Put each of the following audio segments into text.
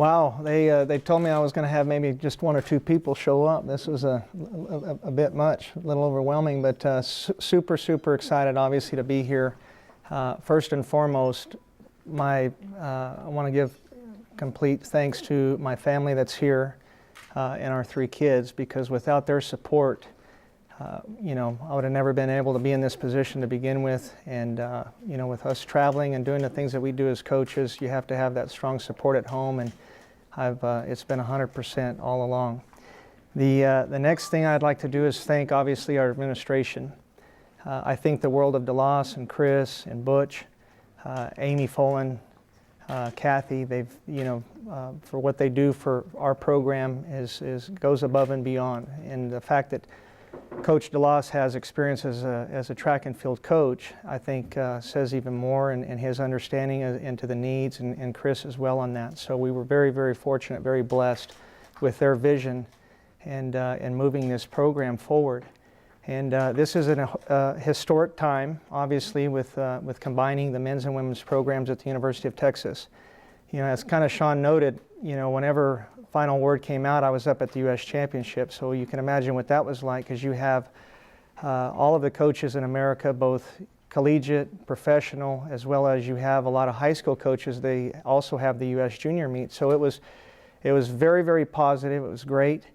Wow, they told me I was going to have maybe just one or two people show up. This was a bit much, a little overwhelming, but super excited, obviously, to be here. First and foremost, I want to give complete thanks to my family that's here and our three kids, because without their support, you know, I would have never been able to be in this position to begin with. And you know, with us traveling and doing the things that we do as coaches, you have to have that strong support at home, and it's been 100% all along. The next thing I'd like to do is thank, obviously, our administration. I think the world of DeLoss and Chris and Butch, Amy Folan, Kathy. They've, you know, for what they do for our program goes above and beyond. And the fact that Coach DeLoss has experience as a track and field coach, I think says even more in his understanding into the needs, and Chris as well on that. So we were very fortunate, very blessed with their vision and moving this program forward. And this is a historic time, obviously, with combining the men's and women's programs at the University of Texas. You know, as kind of Sean noted, you know, whenever final word came out, I was up at the U.S. Championship, so you can imagine what that was like, because you have all of the coaches in America, both collegiate, professional, as well as you have a lot of high school coaches. They also have the U.S. Junior meet, so it was very positive. It was great,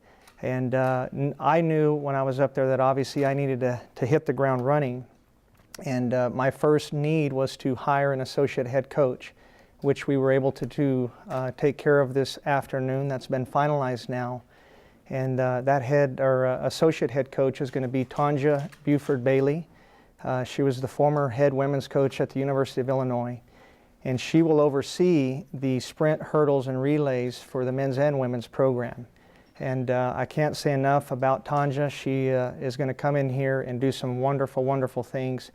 and I knew when I was up there that obviously I needed to hit the ground running, and my first need was to hire an associate head coach, which we were able to take care of this afternoon. That's been finalized now. And that associate head coach is going to be Tanja Buford Bailey. She was the former head women's coach at the University of Illinois. And she will oversee the sprint, hurdles, and relays for the men's and women's program. And I can't say enough about Tanja. She is going to come in here and do some wonderful things.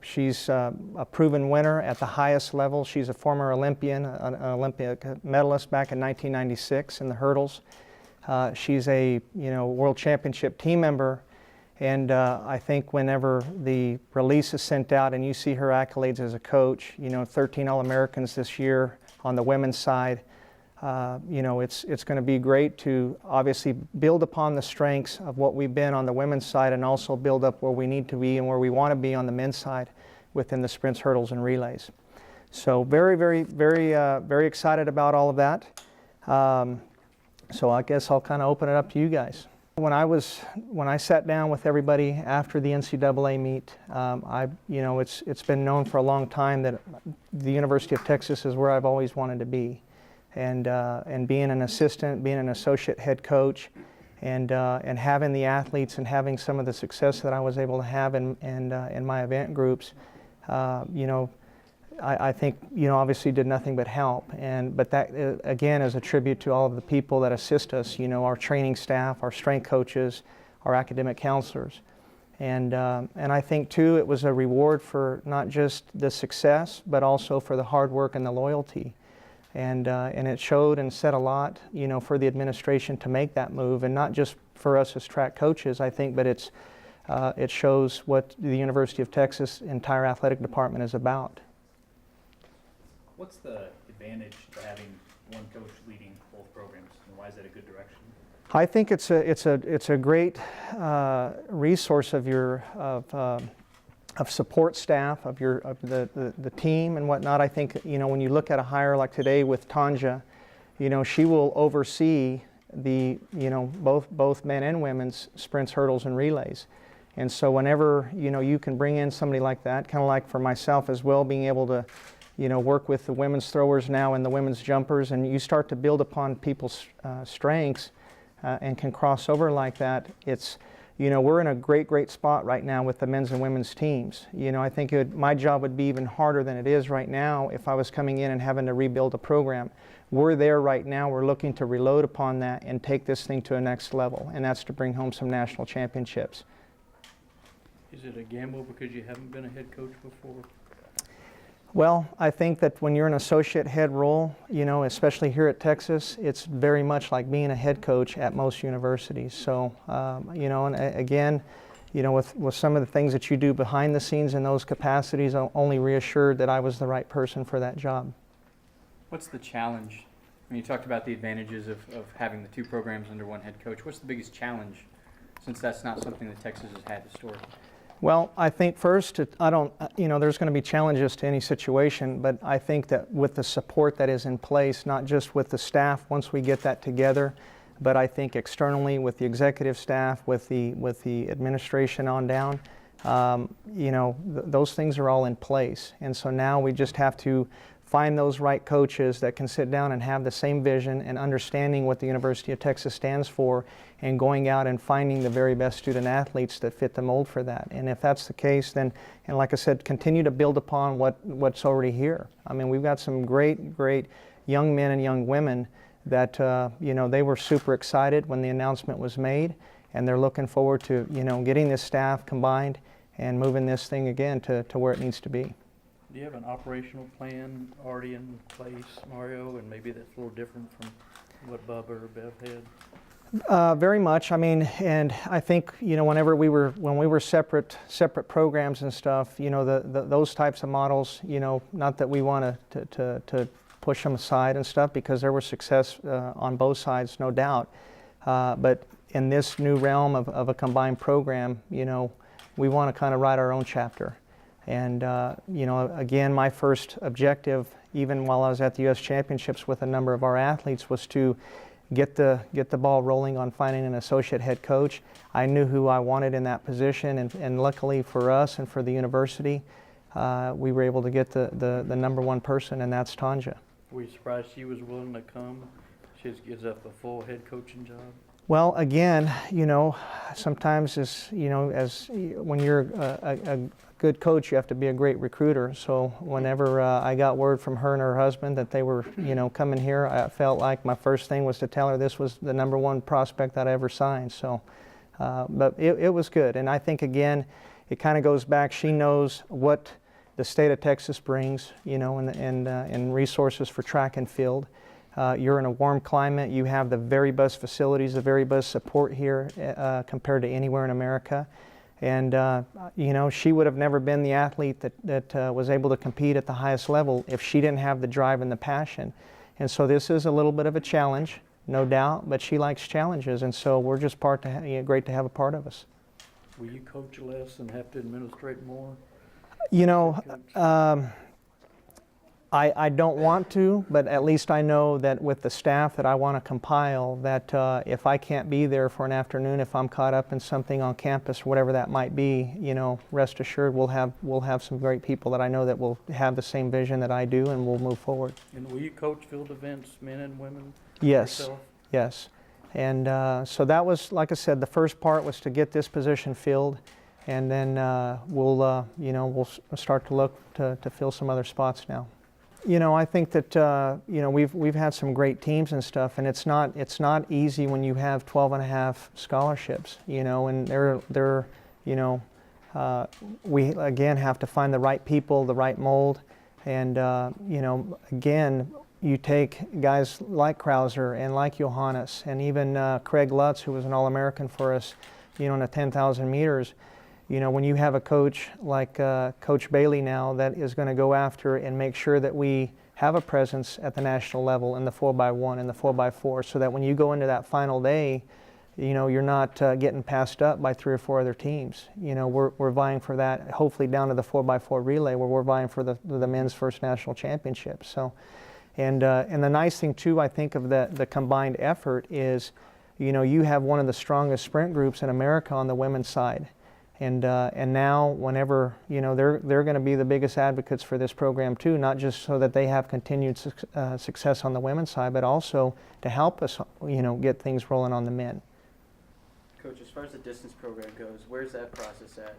She's a proven winner at the highest level. She's a former Olympian, an Olympic medalist back in 1996 in the hurdles. She's a world championship team member, and I think whenever the release is sent out and you see her accolades as a coach, 13 All-Americans this year on the women's side, it's going to be great to obviously build upon the strengths of what we've been on the women's side, and also build up where we need to be and where we want to be on the men's side within the sprints, hurdles, and relays. So very excited about all of that. So I guess I'll kind of open it up to you guys. When I sat down with everybody after the NCAA meet, it's been known for a long time that the University of Texas is where I've always wanted to be. And being an assistant, being an associate head coach, and having the athletes and having some of the success that I was able to have in my event groups, I think obviously did nothing but help. But that again is a tribute to all of the people that assist us. Our training staff, our strength coaches, our academic counselors, and I think too it was a reward for not just the success, but also for the hard work and the loyalty. And it showed and said a lot, for the administration to make that move, and not just for us as track coaches, I think, but it shows what the University of Texas entire athletic department is about. What's the advantage to having one coach leading both programs, and why is that a good direction? I think it's a great resource of support staff, of the team and whatnot. I think when you look at a hire like today with Tanja, she will oversee the both men and women's sprints, hurdles, and relays. And so whenever you can bring in somebody like that, kind of like for myself as well, being able to work with the women's throwers now and the women's jumpers, and you start to build upon people's strengths and can cross over like that. It's we're in a great spot right now with the men's and women's teams. I think my job would be even harder than it is right now if I was coming in and having to rebuild a program. We're there right now. We're looking to reload upon that and take this thing to a next level, and that's to bring home some national championships. Is it a gamble because you haven't been a head coach before? Well, I think that when you're an associate head role, especially here at Texas, it's very much like being a head coach at most universities. So, and again, with some of the things that you do behind the scenes in those capacities, I'm only reassured that I was the right person for that job. What's the challenge When you talked about the advantages of having the two programs under one head coach, what's the biggest challenge, since that's not something that Texas has had historically? Well, I think first, there's going to be challenges to any situation, but I think that with the support that is in place, not just with the staff once we get that together, but I think externally with the executive staff, with the administration on down, those things are all in place. And so now we just have to find those right coaches that can sit down and have the same vision and understanding what the University of Texas stands for, and going out and finding the very best student athletes that fit the mold for that. And if that's the case, then, and like I said, continue to build upon what's already here. I mean, we've got some great young men and young women that, they were super excited when the announcement was made, and they're looking forward to, getting this staff combined and moving this thing again to where it needs to be. Do you have an operational plan already in place, Mario, and maybe that's a little different from what Bubba or Bev had? Very much. I mean, and I think when we were separate programs and stuff, those types of models, not that we want to push them aside and stuff, because there was success on both sides, no doubt. But in this new realm of a combined program, we want to kind of write our own chapter. And again, my first objective, even while I was at the U.S. Championships with a number of our athletes, was to get the ball rolling on finding an associate head coach. I knew who I wanted in that position, and luckily for us and for the university, we were able to get the number one person, and that's Tanja. Were you surprised she was willing to come? She just gives up a full head coaching job? Well, again, sometimes when you're a good coach, you have to be a great recruiter. So whenever I got word from her and her husband that they were, coming here, I felt like my first thing was to tell her this was the number one prospect that I ever signed. So, but it was good. And I think, again, it kind of goes back. She knows what the state of Texas brings, and resources for track and field. You're in a warm climate. You have the very best facilities, the very best support here compared to anywhere in America. And, she would have never been the athlete that was able to compete at the highest level if she didn't have the drive and the passion. And so this is a little bit of a challenge, no doubt, but she likes challenges. And so we're just great to have a part of us. Will you coach less and have to administrate more? I don't want to, but at least I know that with the staff that I want to compile, that if I can't be there for an afternoon, if I'm caught up in something on campus, whatever that might be, rest assured we'll have some great people that I know that will have the same vision that I do, and we'll move forward. And will you coach field events, men and women? Yes, yourself? yes. And so that was, like I said, the first part was to get this position filled, and then we'll start to look to fill some other spots now. I think that we've had some great teams and stuff, and it's not easy when you have 12 and a half scholarships, and we again have to find the right people, the right mold, and again, you take guys like Krauser and like Johannes and even Craig Lutz, who was an All-American for us, in the 10,000 meters. When you have a coach like Coach Bailey now that is going to go after and make sure that we have a presence at the national level in the 4x1 and the 4x4, so that when you go into that final day, you're not getting passed up by 3 or 4 other teams. We're vying for that, hopefully down to the 4x4 relay, where we're vying for the men's first national championship. So, and the nice thing too, I think, of the combined effort is, you have one of the strongest sprint groups in America on the women's side. And now, whenever they're going to be the biggest advocates for this program too, not just so that they have continued success on the women's side, but also to help us, get things rolling on the men. Coach, as far as the distance program goes, where's that process at?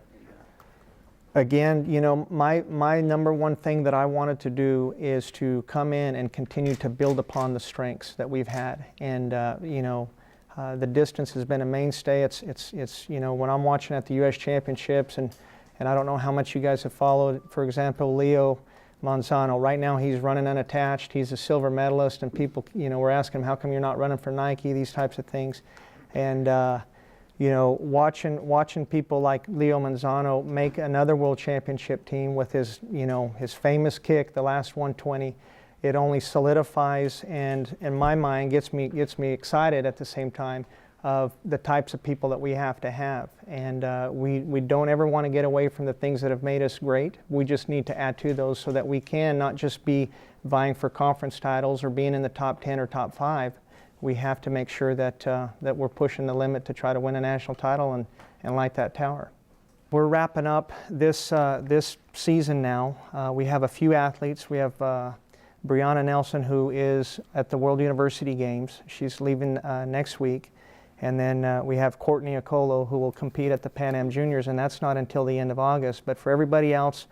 Again, my number one thing that I wanted to do is to come in and continue to build upon the strengths that we've had, and the distance has been a mainstay. It's when I'm watching at the U.S. Championships, and I don't know how much you guys have followed, for example, Leo Manzano. Right now he's running unattached. He's a silver medalist, and people, we're asking him, how come you're not running for Nike, these types of things. And, watching people like Leo Manzano make another world championship team with his famous kick, the last 120, it only solidifies and, in my mind, gets me excited at the same time of the types of people that we have to have. And we don't ever want to get away from the things that have made us great. We just need to add to those so that we can not just be vying for conference titles or being in the top 10 or top 5. We have to make sure that, that we're pushing the limit to try to win a national title and light that tower. We're wrapping up this, this season now. We have a few athletes. We have Brianna Nelson, who is at the World University Games. She's leaving next week. And then we have Courtney Okolo, who will compete at the Pan Am Juniors, and that's not until the end of August. But for everybody else,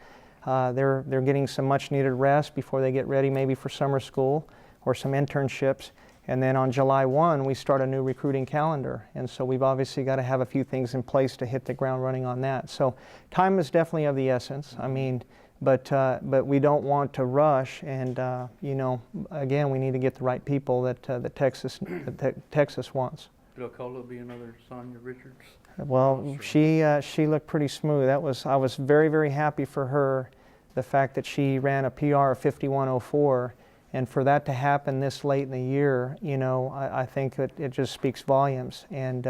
they're getting some much needed rest before they get ready maybe for summer school or some internships. And then on July 1, we start a new recruiting calendar. And so we've obviously got to have a few things in place to hit the ground running on that. So time is definitely of the essence. I mean, but we don't want to rush. And, you know, again, we need to get the right people that Texas wants. Could Okolo be another Sonia Richards? Well, she looked pretty smooth. I was very, very happy for her, the fact that she ran a PR of 51:04. And for that to happen this late in the year, you know, I think it just speaks volumes. And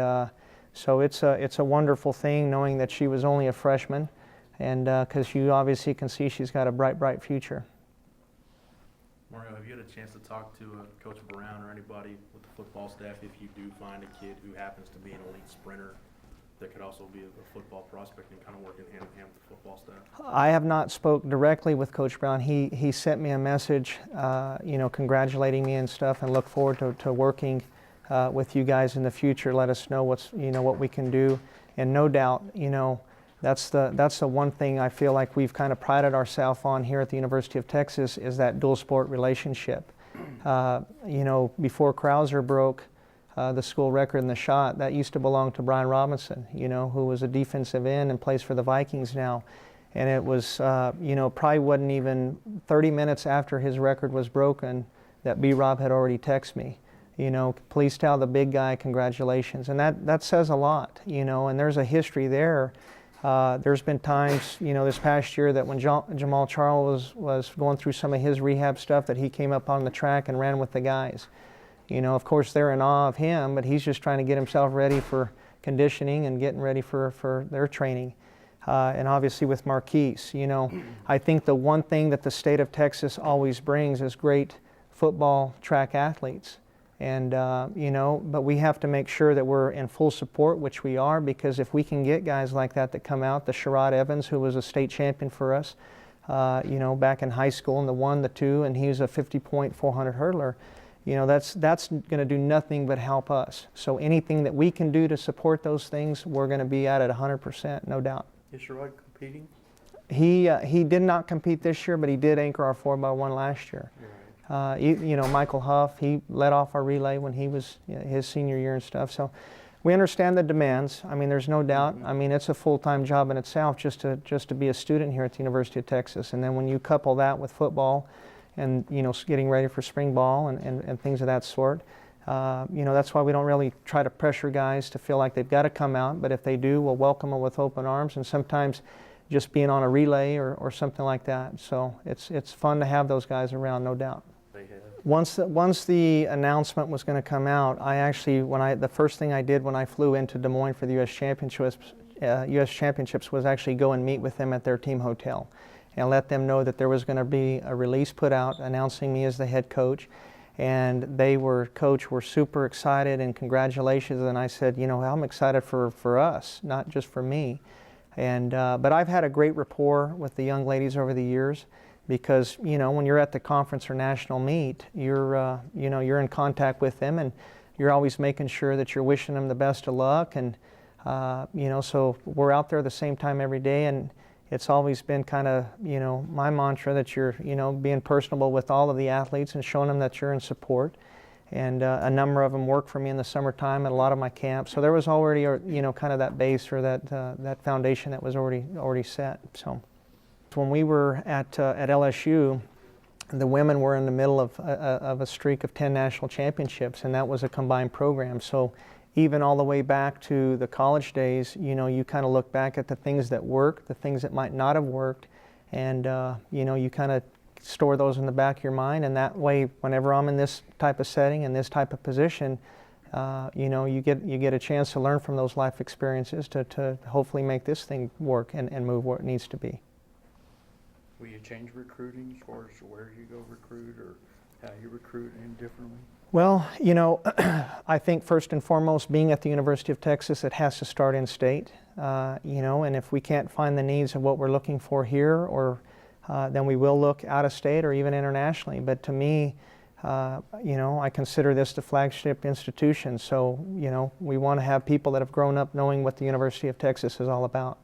so it's a wonderful thing knowing that she was only a freshman, and because you obviously can see she's got a bright, bright future. Mario, have you had a chance to talk to Coach Brown or anybody with the football staff if you do find a kid who happens to be an elite sprinter that could also be a football prospect and kind of working hand in hand with the football staff? I have not spoke directly with Coach Brown. He sent me a message, you know, congratulating me and stuff, and look forward to working with you guys in the future. Let us know what we can do, and no doubt, you know, that's the one thing I feel like we've kind of prided ourselves on here at the University of Texas is that dual sport relationship. You know, before Krauser broke the school record in the shot, that used to belong to Brian Robinson, you know, who was a defensive end and plays for the Vikings now. And it was, you know, probably wasn't even 30 minutes after his record was broken that B-Rob had already texted me, you know, please tell the big guy congratulations. And that says a lot, you know, and there's a history there. There's been times, you know, this past year that when Jamal Charles was going through some of his rehab stuff that he came up on the track and ran with the guys. You know, of course, they're in awe of him, but he's just trying to get himself ready for conditioning and getting ready for their training. And obviously with Marquise, you know, I think the one thing that the state of Texas always brings is great football track athletes. And, you know, but we have to make sure that we're in full support, which we are, because if we can get guys like that come out, the Sherrod Evans, who was a state champion for us, you know, back in high school in the 1, the 2, and he was a 50-point 400 hurdler. You know, that's going to do nothing but help us. So anything that we can do to support those things, we're going to be at it 100%, no doubt. Is Sherrod competing? He did not compete this year, but he did anchor our 4x1 last year. Right. You know, Michael Huff, he led off our relay when he was his senior year and stuff. So we understand the demands. I mean, there's no doubt. I mean, it's a full-time job in itself just to be a student here at the University of Texas. And then when you couple that with football, and, you know, getting ready for spring ball and things of that sort. You know, that's why we don't really try to pressure guys to feel like they've got to come out, but if they do, we'll welcome them with open arms, and sometimes just being on a relay or something like that. So it's fun to have those guys around, no doubt. They have. Once the announcement was going to come out, I actually, the first thing I did when I flew into Des Moines for the U.S. Championships was actually go and meet with them at their team hotel and let them know that there was going to be a release put out announcing me as the head coach. And they were super excited and congratulations. And I said, you know, I'm excited for us, not just for me. And but I've had a great rapport with the young ladies over the years because, you know, when you're at the conference or national meet, you're in contact with them and you're always making sure that you're wishing them the best of luck. And, you know, so we're out there the same time every day. And it's always been kind of, you know, my mantra that you're, you know, being personable with all of the athletes and showing them that you're in support. And a number of them work for me in the summertime at a lot of my camps. So there was already, you know, kind of that base or that foundation that was already set. So when we were at LSU, the women were in the middle of a streak of 10 national championships, and that was a combined program. So even all the way back to the college days, you know, you kind of look back at the things that work, the things that might not have worked, and, you know, you kind of store those in the back of your mind, and that way, whenever I'm in this type of setting and this type of position, you know, you get a chance to learn from those life experiences to hopefully make this thing work and move where it needs to be. Will you change recruiting as far as where you go recruit or how you recruit any differently? Well, you know, I think first and foremost, being at the University of Texas, it has to start in state, you know, and if we can't find the needs of what we're looking for here, or then we will look out of state or even internationally. But to me, you know, I consider this the flagship institution, so, you know, we want to have people that have grown up knowing what the University of Texas is all about.